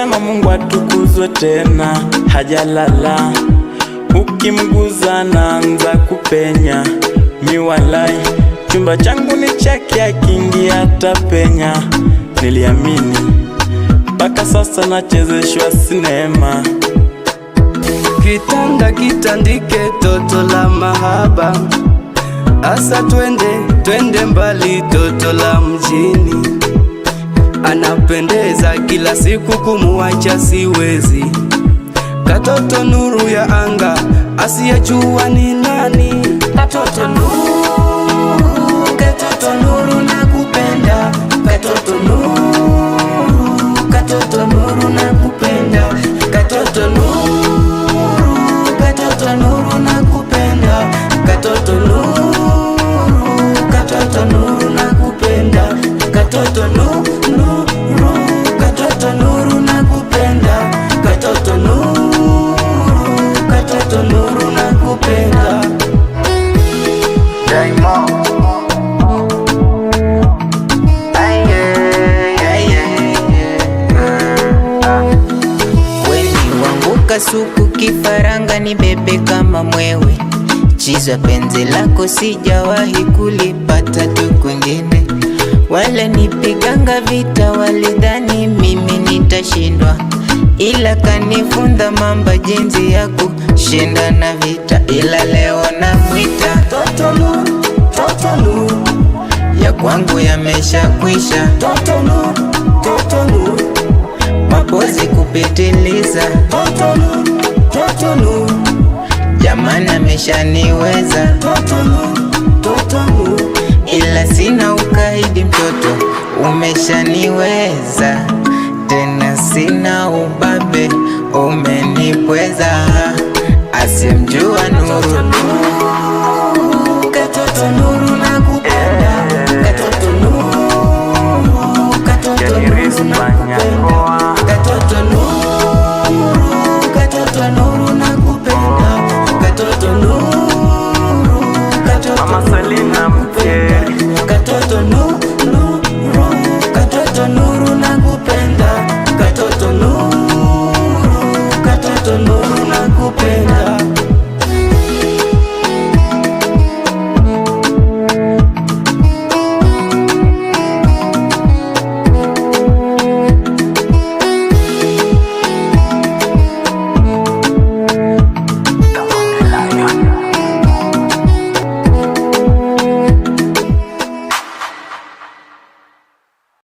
Nasema Mungu atukuzwe tena, hajalala. Ukimguza naanza kupenya. Miwalai, chumba changu ni chake, akiingia atapenya. Niliamini, mpaka sasa nachezeshwa sinema. Kitanda kitandike, toto la mahaba. Asa twende mbali, toto la mjini. Anapendeza kila siku, kumuacha siwezi. Katoto nuru ya anga, asiyejua ni nani. Katoto nuru, katoto nuru nakupenda. Katoto nuru, katoto nuru nakupenda. Katoto nuru, katoto nuru nakupenda. Katoto nuru, katoto nuru nakupenda. Katoto nuru, katoto nuru nakupenda. Katoto nuru, katoto nuru nakupenda. Daima Kasuku kifaranga ni bebe kama mwewe. Chizwa penzi lako sijawahi kulipata tu kwengine. Wale nipiganga vita walidhani mimi nitashindwa, ila kanifunda mamba jinsi ya kushinda na vita. Ila leo namwita Toto nuru, toto nuru, ya kwangu yamesha kwisha. toto nuru, toto nuru, mapozi kupitiliza. toto nuru, toto nuru, jamani ameshaniweza. toto nuru, toto nuru, ila sina ukaidi, mtoto umeshaniweza. Tena sina ubabe, umenipweza. Asimjua nuru, katoto nuru nakupenda. Katoto nuru, katoto nuru nakupenda. Katoto nuru, katoto nuru nakupenda. Katoto nuru, katoto Mama Selina mke